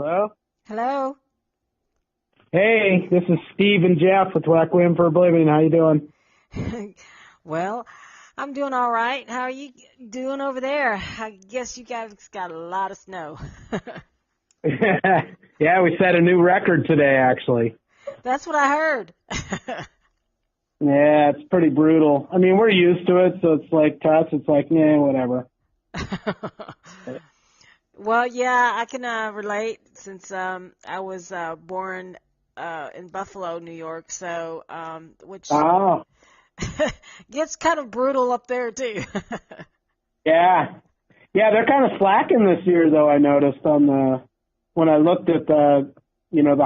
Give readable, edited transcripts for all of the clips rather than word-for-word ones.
Hello? Hello. Hey, this is Steve and Jeff with Requiem for Oblivion. How you doing? Well, I'm doing all right. How are you doing over there? I guess you guys got a lot of snow. Yeah, we set a new record today, actually. That's what I heard. Yeah, it's pretty brutal. I mean, we're used to it, so it's like, to us, it's like, yeah, whatever. Well, yeah, I can relate since I was born in Buffalo, New York, so which Oh, gets kind of brutal up there too. yeah. Yeah, they're kind of slacking this year, though, I noticed when I looked at the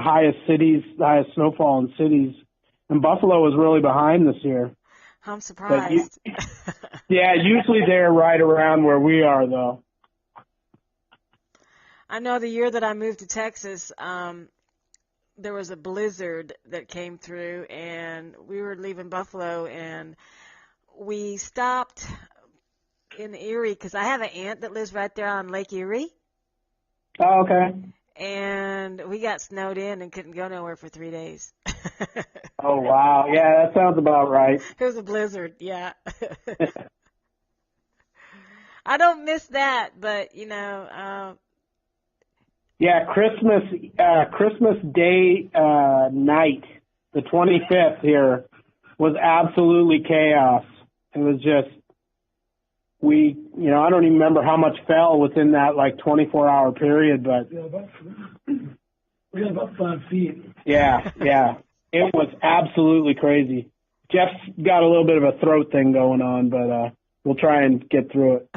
highest cities, the highest snowfall in cities, and Buffalo was really behind this year. I'm surprised. Yeah, usually they're right around where we are, though. I know the year that I moved to Texas, there was a blizzard that came through, and we were leaving Buffalo, and we stopped in Erie because I have an aunt that lives right there on Lake Erie, Oh, okay. and we got snowed in and couldn't go nowhere for 3 days. Oh, wow. Yeah, that sounds about right. It was a blizzard, yeah. I don't miss that, but, Yeah, Christmas Day night, the 25th here, was absolutely chaos. It was just, I don't even remember how much fell within that 24-hour period, but We got about 5 feet. yeah, it was absolutely crazy. Jeff's got a little bit of a throat thing going on, but we'll try and get through it.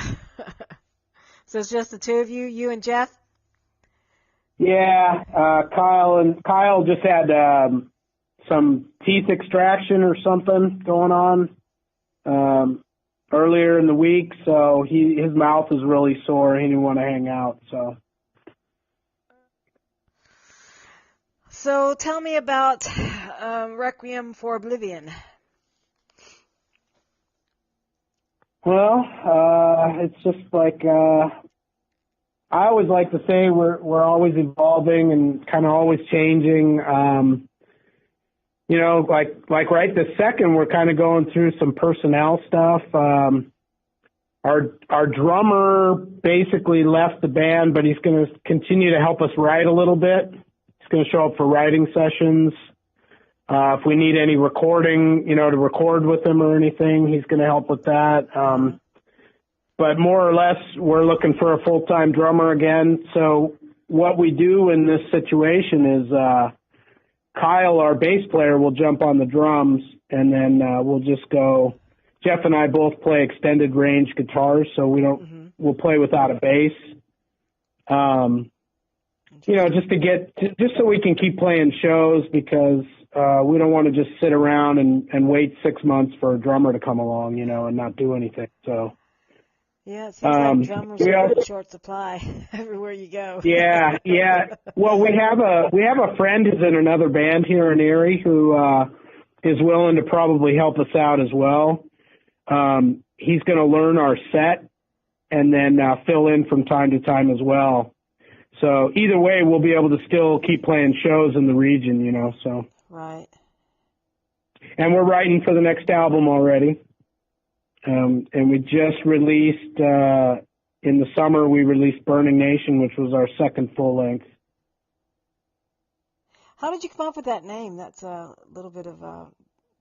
So it's just the two of you and Jeff? Yeah, Kyle just had some teeth extraction or something going on earlier in the week, so his mouth is really sore. He didn't want to hang out. So tell me about Requiem for Oblivion. Well, it's just like I always like to say we're always evolving and kind of always changing. Like right this second, we're kind of going through some personnel stuff. Our drummer basically left the band, but he's going to continue to help us write a little bit. He's going to show up for writing sessions. If we need any recording, to record with him or anything, he's going to help with that. But more or less, we're looking for a full-time drummer again. So what we do in this situation is Kyle, our bass player, will jump on the drums, and then we'll just go. Jeff and I both play extended range guitars, so we'll play without a bass. Just so we can keep playing shows, because we don't want to just sit around and wait 6 months for a drummer to come along, and not do anything. So. Yeah, it seems like drummers are in short supply everywhere you go. Yeah. Well, we have a friend who's in another band here in Erie who is willing to probably help us out as well. He's going to learn our set and then fill in from time to time as well. So either way, we'll be able to still keep playing shows in the region, so. Right. And we're writing for the next album already. And we just released, in the summer, we released Burning Nation, which was our second full length. How did you come up with that name? That's a little bit of a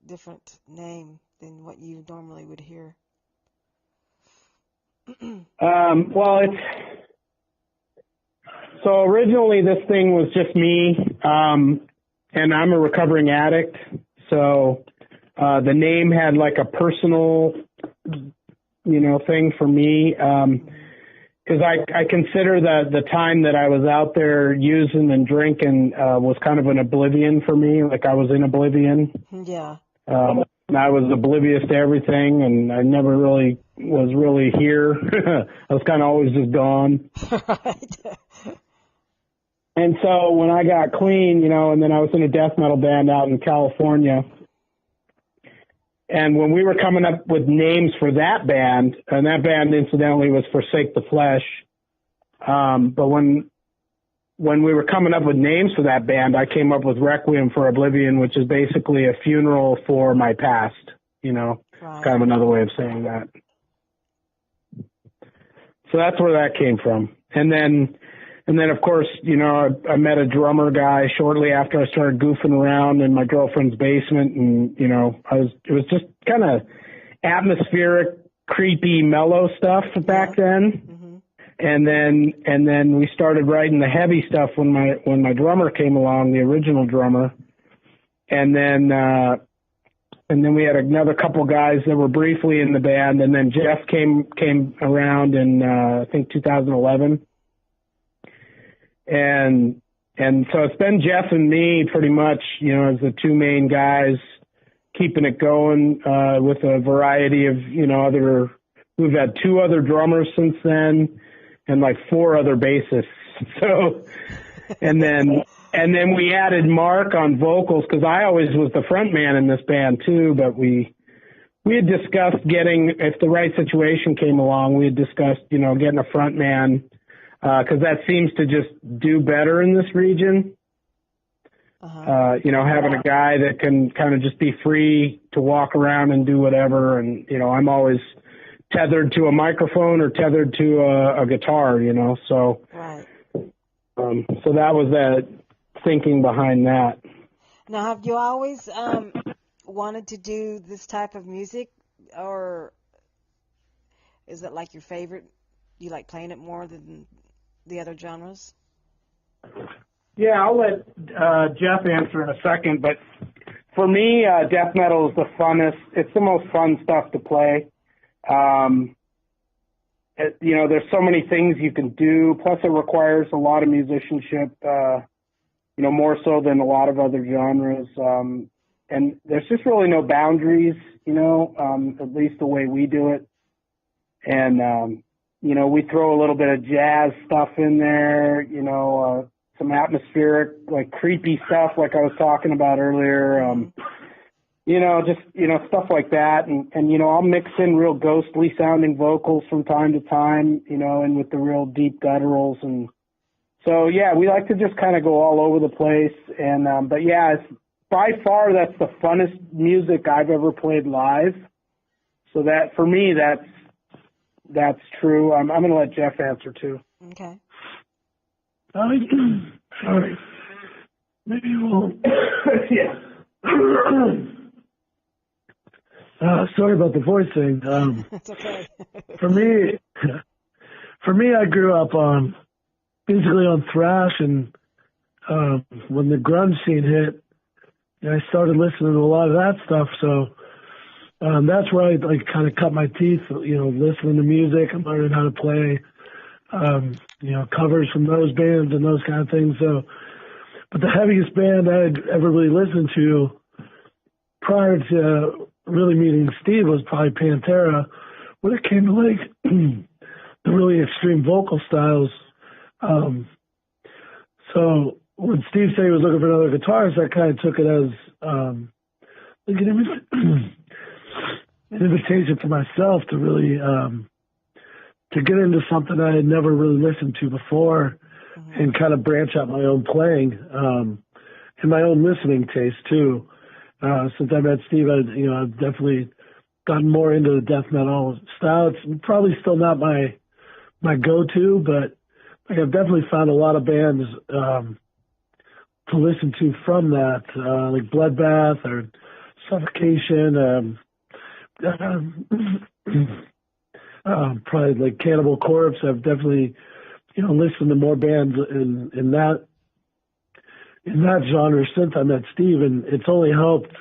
different name than what you normally would hear. So originally this thing was just me, and I'm a recovering addict, so the name had like a personal, thing for me, because I consider the time that I was out there using and drinking was kind of an oblivion for me, like I was in oblivion. Yeah. And I was oblivious to everything, and I never really was really here. I was kind of always just gone. Right. And so when I got clean, and then I was in a death metal band out in California. And when we were coming up with names for that band, and that band incidentally was Forsake the Flesh. But when when we were coming up with names for that band, I came up with Requiem for Oblivion, which is basically a funeral for my past. Right. It's kind of another way of saying that. So that's where that came from. And then of course, I met a drummer guy shortly after I started goofing around in my girlfriend's basement, and it was just kind of atmospheric, creepy, mellow stuff back then. Mm-hmm. And then we started writing the heavy stuff when my drummer came along, the original drummer. And then we had another couple guys that were briefly in the band, and then Jeff came around in I think 2011. And so it's been Jeff and me pretty much, as the two main guys, keeping it going with a variety of, we've had 2 other drummers since then and like 4 other bassists. So, and then we added Mark on vocals, because I always was the front man in this band too, but we had discussed getting, if the right situation came along, we had discussed, getting a front man, because that seems to just do better in this region. Having a guy that can kind of just be free to walk around and do whatever. And, I'm always tethered to a microphone or tethered to a guitar, so. Right. So that was the thinking behind that. Now, have you always wanted to do this type of music, or is it like your favorite? You like playing it more than the other genres? Yeah, I'll let Jeff answer in a second, but for me, death metal is the funnest. It's the most fun stuff to play. There's so many things you can do, plus it requires a lot of musicianship, more so than a lot of other genres. And there's just really no boundaries, at least the way we do it. And, we throw a little bit of jazz stuff in there, some atmospheric, like creepy stuff like I was talking about earlier. Stuff like that. And I'll mix in real ghostly sounding vocals from time to time, and with the real deep gutturals. And so, yeah, we like to just kind of go all over the place. And, but yeah, by far, that's the funnest music I've ever played live. So that, for me, that's true. I'm going to let Jeff answer too. Okay. Sorry. Maybe you won't. Yeah. Sorry about the voice thing. It's okay. For me, I grew up basically on thrash, and when the grunge scene hit, I started listening to a lot of that stuff. So that's where I kind of cut my teeth, listening to music and learning how to play, covers from those bands and those kind of things. So, but the heaviest band I'd ever really listened to prior to really meeting Steve was probably Pantera, when it came to the really extreme vocal styles. So when Steve said he was looking for another guitarist, I kind of took it as an invitation for myself to really to get into something I had never really listened to before, and kind of branch out my own playing and my own listening taste too. Since I met Steve, I've definitely gotten more into the death metal style. It's probably still not my go-to, but I've definitely found a lot of bands to listen to from that, like Bloodbath or Suffocation, probably like Cannibal Corpse. I've definitely, listened to more bands in that genre since I met Steve, and it's only helped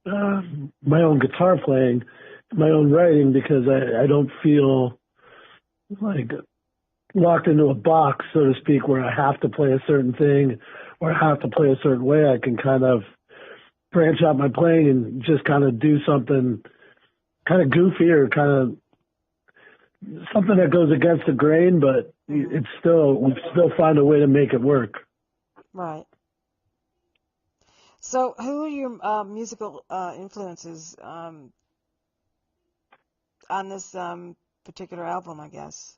my own guitar playing, my own writing, because I don't feel like locked into a box, so to speak, where I have to play a certain thing or I have to play a certain way. I can kind of branch out my playing and just kind of do something kind of goofy or kind of something that goes against the grain, but we still find a way to make it work. Right. So who are your musical influences on this particular album, I guess?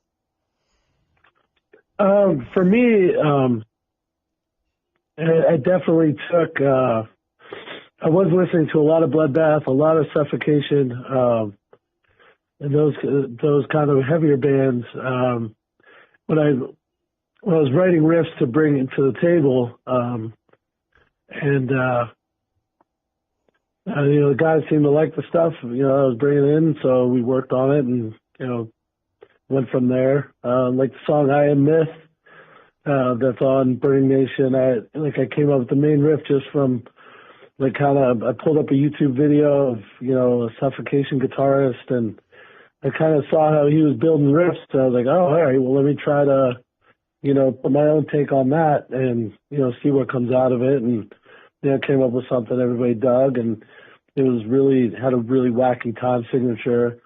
For me, I definitely took. I was listening to a lot of Bloodbath, a lot of Suffocation, and those kind of heavier bands. When I was writing riffs to bring it to the table, and the guys seemed to like the stuff I was bringing in, so we worked on it and went from there. Like the song "I Am Myth," that's on Burning Nation. I came up with the main riff just from I pulled up a YouTube video of a Suffocation guitarist, and I kind of saw how he was building riffs. So I was like, oh, all right, well, let me try to put my own take on that and see what comes out of it. And came up with something everybody dug, and it was had a really wacky time signature,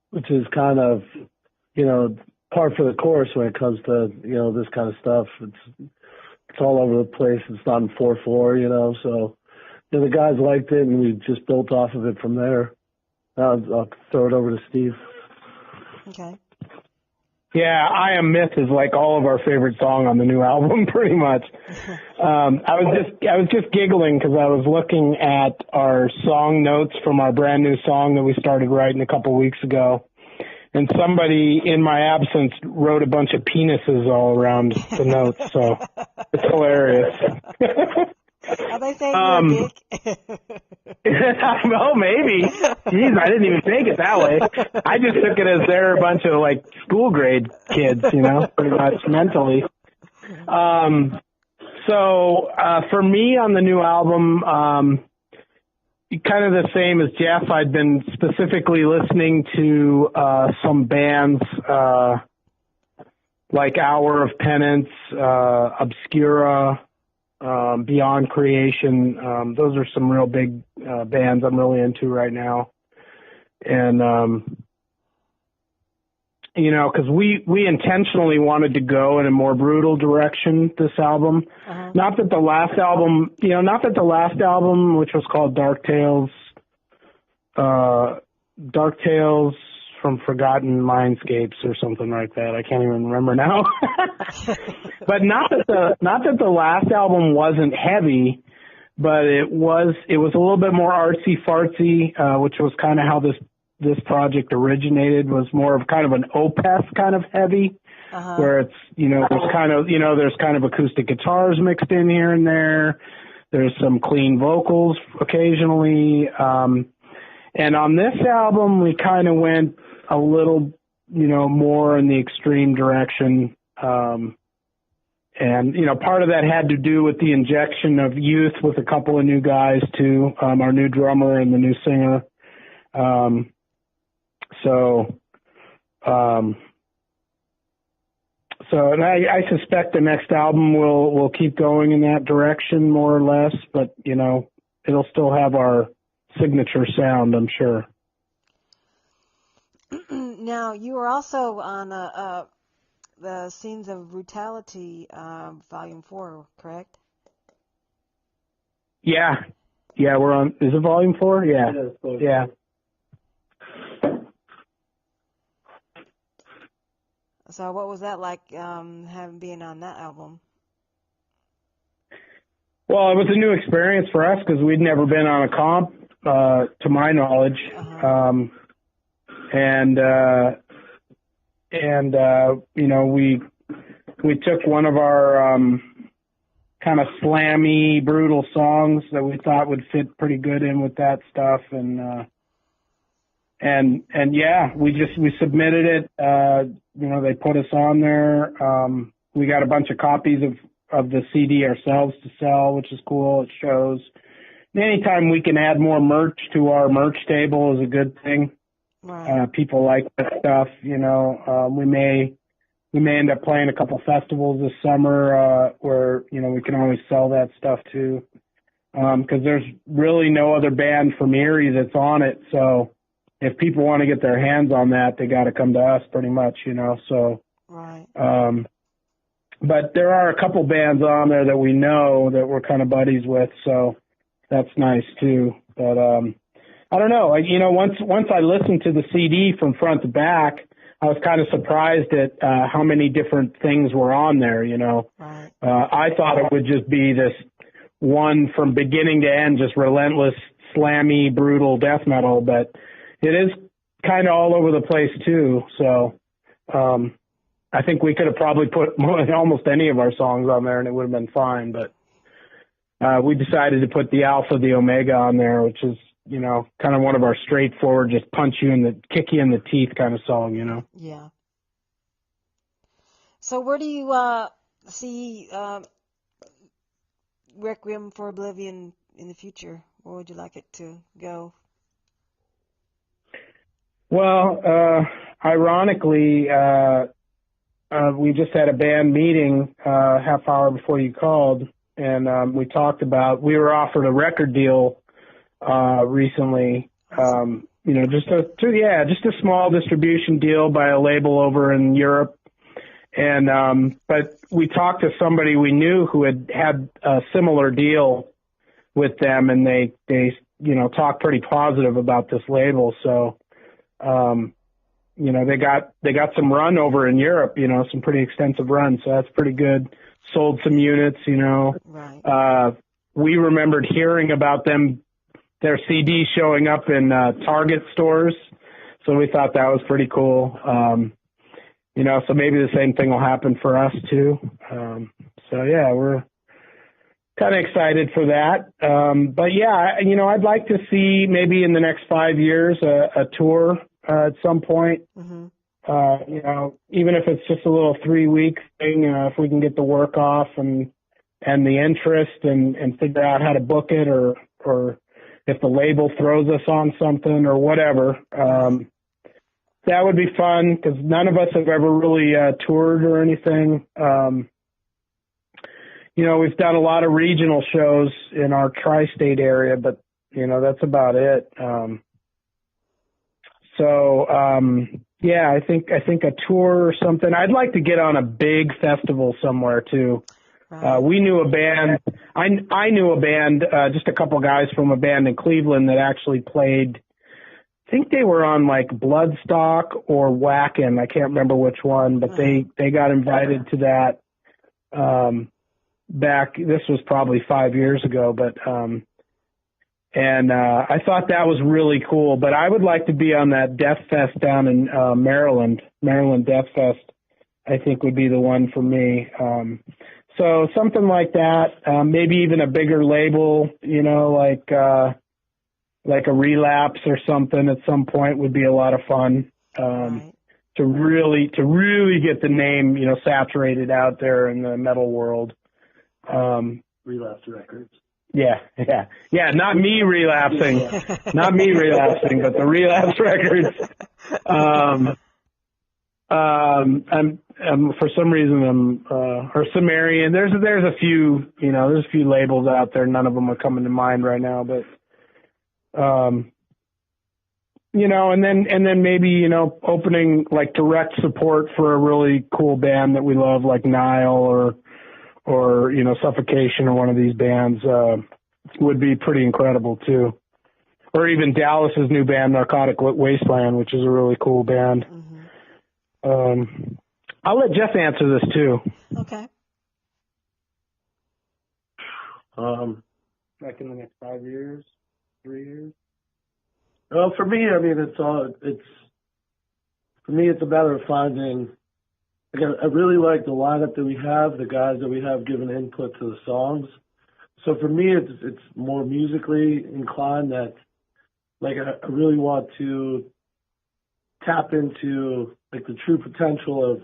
which is kind of par for the course when it comes to this kind of stuff. It's all over the place. It's not in 4/4, so the guys liked it, and we just built off of it from there. I'll throw it over to Steve. Okay. Yeah, "I Am Myth" is like all of our favorite song on the new album, pretty much. I was just giggling because I was looking at our song notes from our brand new song that we started writing a couple weeks ago, and somebody in my absence wrote a bunch of penises all around the notes, so it's hilarious. Are they saying you're a dick? Oh, maybe. Jeez, I didn't even take it that way. I just took it as they're a bunch of school grade kids, pretty much mentally. So for me on the new album, kind of the same as Jeff. I'd been specifically listening to some bands like Hour of Penance, Obscura, Beyond Creation. Those are some real big bands I'm really into right now. And, because we intentionally wanted to go in a more brutal direction this album. Uh-huh. Not that the last album, which was called Dark Tales from Forgotten Mindscapes or something like that. I can't even remember now. But not that the last album wasn't heavy, but it was a little bit more artsy fartsy, which was kind of how this project originated. Was more of kind of an Opeth kind of heavy, uh-huh. Where it's there's kind of acoustic guitars mixed in here and there. There's some clean vocals occasionally, and on this album we kind of went a little, more in the extreme direction. And, part of that had to do with the injection of youth with a couple of new guys too, our new drummer and the new singer. And I suspect the next album will keep going in that direction more or less, but, it'll still have our signature sound, I'm sure. Now, you were also on the Scenes of Brutality, Volume 4, correct? Yeah. Yeah, we're on. Is it Volume 4? Yeah. Yeah. So what was that like, being on that album? Well, it was a new experience for us because we'd never been on a comp, to my knowledge. Uh-huh. We took one of our kind of slammy, brutal songs that we thought would fit pretty good in with that stuff, and yeah, we submitted it. They put us on there. We got a bunch of copies of the CD ourselves to sell, which is cool. It shows. Anytime we can add more merch to our merch table is a good thing. Right. People like that stuff, we may end up playing a couple festivals this summer, where, we can always sell that stuff too. 'Cause there's really no other band from Erie that's on it. So if people want to get their hands on that, they got to come to us pretty much, so. Right. But there are a couple bands on there that we know that we're kind of buddies with. So that's nice too. But, I don't know. Once I listened to the CD from front to back, I was kind of surprised at how many different things were on there, you know. Right. I thought it would just be this one from beginning to end, just relentless, slammy, brutal death metal, but it is kind of all over the place too. So I think we could have probably put almost any of our songs on there and it would have been fine, but we decided to put the Alpha, the Omega on there, which is, you know, kind of one of our straightforward, just kick you in the teeth kind of song, you know. Yeah. So where do you see Requiem for Oblivion in the future? Where would you like it to go? Well, ironically, we just had a band meeting half hour before you called, and we talked about, we were offered a record deal recently, you know, just a small distribution deal by a label over in Europe. And, but we talked to somebody we knew who had a similar deal with them, and they, you know, talked pretty positive about this label. So, you know, they got some run over in Europe, you know, some pretty extensive run. So that's pretty good. Sold some units, you know. Right. We remembered hearing about them, their CD showing up in Target stores. So we thought that was pretty cool. You know, so maybe the same thing will happen for us too. So yeah, we're kind of excited for that. But yeah, you know, I'd like to see maybe in the next 5 years a tour at some point. Mm-hmm. You know, even if it's just a little 3-week thing, if we can get the work off and the interest and figure out how to book it, or if the label throws us on something or whatever. That would be fun because none of us have ever really toured or anything. You know, we've done a lot of regional shows in our tri-state area, but, you know, that's about it. Yeah, I think a tour or something. I'd like to get on a big festival somewhere too. Right. We knew a band. I knew a band, just a couple guys from a band in Cleveland that actually played. I think they were on like Bloodstock or Whacken. I can't remember which one, but they got invited to that back. This was probably 5 years ago, but I thought that was really cool. But I would like to be on that Death Fest down in Maryland Death Fest. I think would be the one for me. So something like that, maybe even a bigger label, you know, like a Relapse or something at some point would be a lot of fun. Right. To really get the name, you know, saturated out there in the metal world. Relapse Records. Yeah. Not me relapsing, but the Relapse Records. For some reason, or Sumerian. There's a few, you know, there's a few labels out there. None of them are coming to mind right now, but. You know, and then maybe, you know, opening like direct support for a really cool band that we love, like Nile or you know, Suffocation or one of these bands, would be pretty incredible too. Or even Dallas's new band, Narcotic Wasteland, which is a really cool band. Mm-hmm. I'll let Jeff answer this too. Okay. Like in the next 5 years. 3 years? Well, for me, I mean, it's a matter of finding. Again, I really like the lineup that we have, the guys that we have giving input to the songs. So for me, it's more musically inclined that, like, I really want to tap into like the true potential of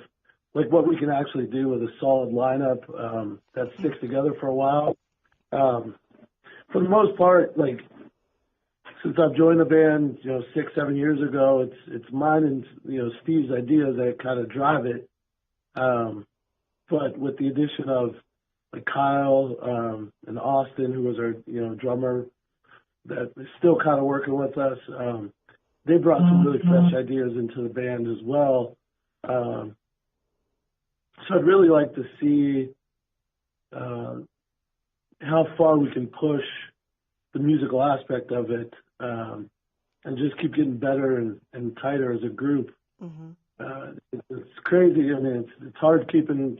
like what we can actually do with a solid lineup that sticks together for a while. For the most part, like. Since I've joined the band, you know, 6-7 years ago, it's mine and, you know, Steve's ideas that kind of drive it. But with the addition of like Kyle and Austin, who was our, you know, drummer, that is still kind of working with us, they brought some really fresh ideas into the band as well. So I'd really like to see how far we can push the musical aspect of it, and just keep getting better and tighter as a group. Mm-hmm. It's crazy. I mean, it's hard keeping,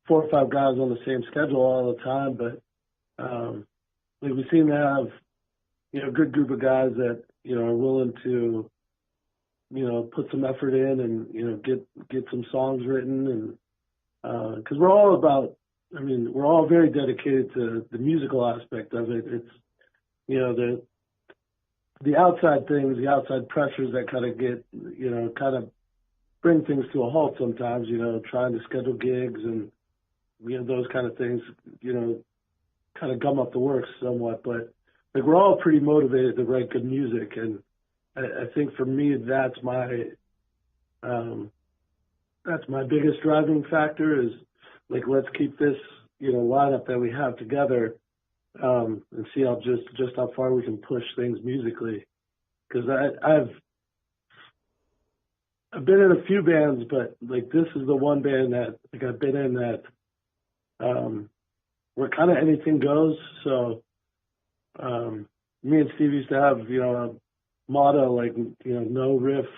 4 or 5 guys on the same schedule all the time, but like we seem to have, a good group of guys that, are willing to, put some effort in and, get some songs written. And because we're all about, we're all very dedicated to the musical aspect of it. It's, the outside things, the outside pressures that kind of get, kind of bring things to a halt sometimes, trying to schedule gigs and, those kind of things, kind of gum up the works somewhat. But like we're all pretty motivated to write good music. And I think for me, that's my biggest driving factor is like, let's keep this, lineup that we have together, and see how just how far we can push things musically. Cause I've been in a few bands, but like this is the one band that like I've been in that, where kind of anything goes. So, me and Steve used to have, a motto like, no riff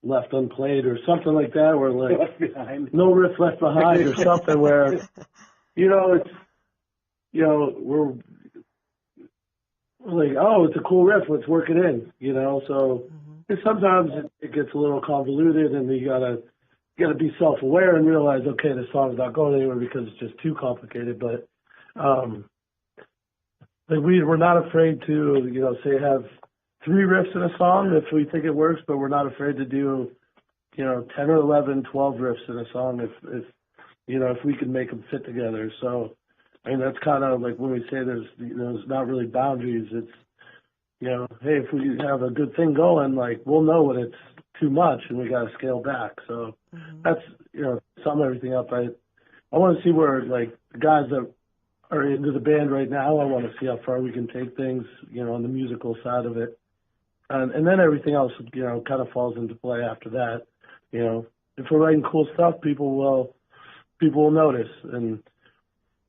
left unplayed or something like that, where like no riff left behind or something where, it's, we're like, oh, it's a cool riff, let's work it in, so sometimes it gets a little convoluted and you gotta be self-aware and realize, okay, this song's not going anywhere because it's just too complicated. But like we're not afraid to, say have 3 riffs in a song if we think it works, but we're not afraid to do, 10 or 11, 12 riffs in a song if we can make them fit together. So, that's kind of like when we say there's not really boundaries. It's, hey, if we have a good thing going, like we'll know when it's too much and we got to scale back. So that's, sum everything up. I want to see where like the guys that are into the band right now, I want to see how far we can take things, on the musical side of it. And then everything else, kind of falls into play after that. If we're writing cool stuff, people will notice. And,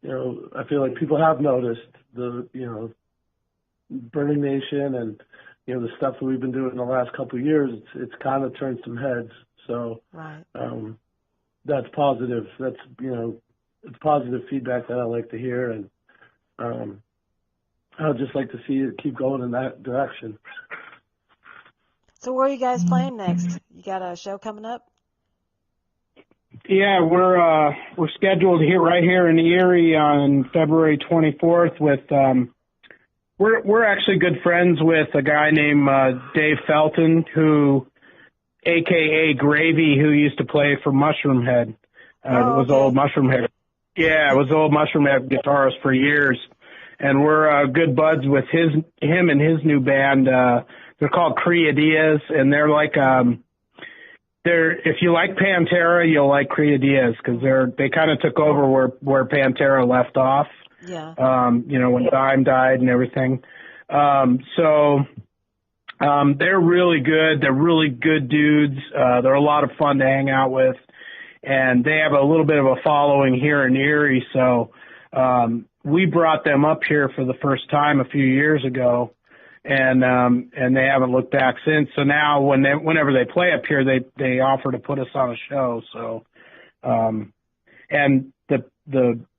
I feel like people have noticed the, Burning Nation and, the stuff that we've been doing in the last couple of years. It's kind of turned some heads. So, right. That's positive. That's, it's positive feedback that I like to hear. And, I'd just like to see it keep going in that direction. So where are you guys playing next? You got a show coming up? Yeah, we're scheduled right here in Erie on February 24th with we're actually good friends with a guy named Dave Felton, who AKA Gravy, who used to play for Mushroomhead. Was old Mushroomhead. Yeah, it was old Mushroomhead guitarist for years. And we're good buds with him and his new band. They're called Creadias, and they're like if you like Pantera, you'll like Creadias because they kind of took over where Pantera left off. Yeah. When Dime died and everything. So they're really good. They're really good dudes. They're a lot of fun to hang out with, and they have a little bit of a following here in Erie. So we brought them up here for the first time a few years ago. And they haven't looked back since. So now whenever they play up here, they offer to put us on a show. So, and the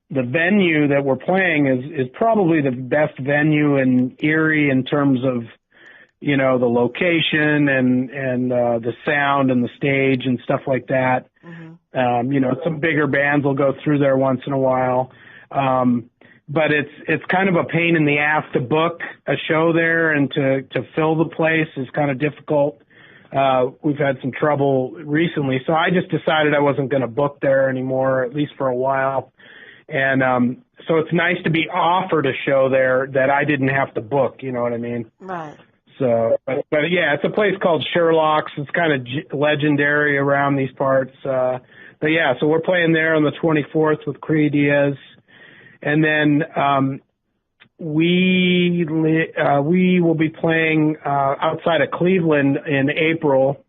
venue that we're playing is probably the best venue in Erie in terms of, the location and the sound and the stage and stuff like that. Mm-hmm. Some bigger bands will go through there once in a while. But it's kind of a pain in the ass to book a show there, and to fill the place is kind of difficult. We've had some trouble recently, so I just decided I wasn't going to book there anymore, at least for a while. And so it's nice to be offered a show there that I didn't have to book, you know what I mean? Right. So, but yeah, it's a place called Sherlock's. It's kind of legendary around these parts. But yeah, so we're playing there on the 24th with Creadias. And then we will be playing outside of Cleveland in April,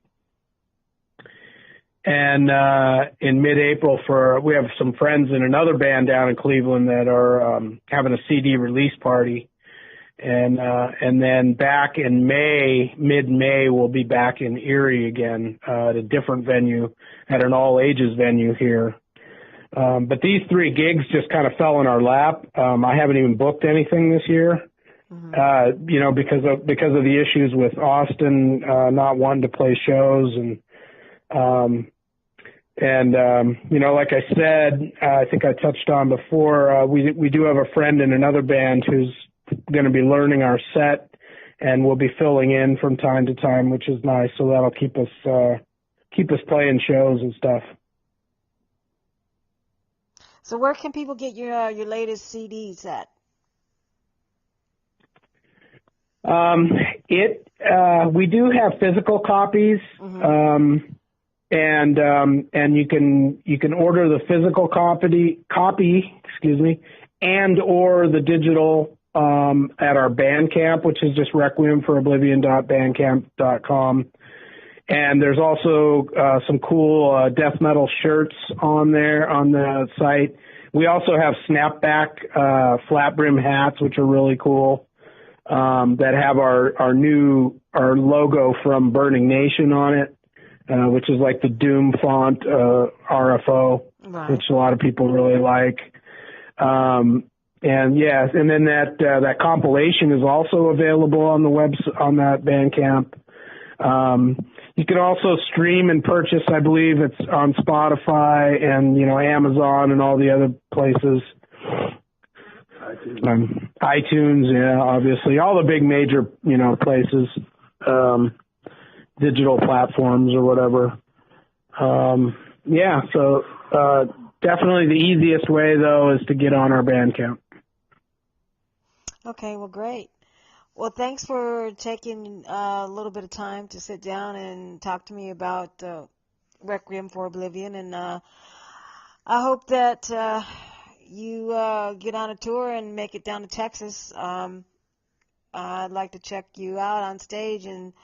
and in mid-April we have some friends in another band down in Cleveland that are having a CD release party, And then back in May, mid-May, we'll be back in Erie again, at a different venue, at an all-ages venue here. But these 3 gigs just kind of fell in our lap. I haven't even booked anything this year, because of the issues with Austin, not wanting to play shows. Like I said, I think I touched on before, we do have a friend in another band who's going to be learning our set, and we'll be filling in from time to time, which is nice. So that'll keep us playing shows and stuff. So where can people get your latest CDs at? We do have physical copies, and you can order the physical copy, and or the digital at our Bandcamp, which is just requiemforoblivion.bandcamp.com. And there's also some cool death metal shirts on there on the site. We also have snapback flat brim hats, which are really cool, that have our logo from Burning Nation on it, which is like the Doom font RFO, right, which a lot of people really like. And then that compilation is also available on the on that Bandcamp. You can also stream and purchase, I believe it's on Spotify and, Amazon and all the other places. iTunes, yeah, obviously. All the big major, places, digital platforms or whatever. So definitely the easiest way, though, is to get on our Bandcamp. Okay, well, great. Well, thanks for taking a little bit of time to sit down and talk to me about Requiem for Oblivion. And I hope that you get on a tour and make it down to Texas. I'd like to check you out on stage, and I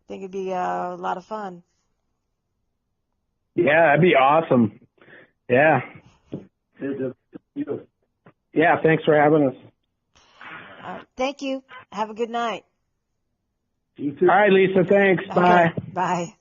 think it'd be a lot of fun. Yeah, that'd be awesome. Yeah. Yeah, thanks for having us. Thank you. Have a good night. You too. All right, Lisa, thanks. Bye. Okay, bye.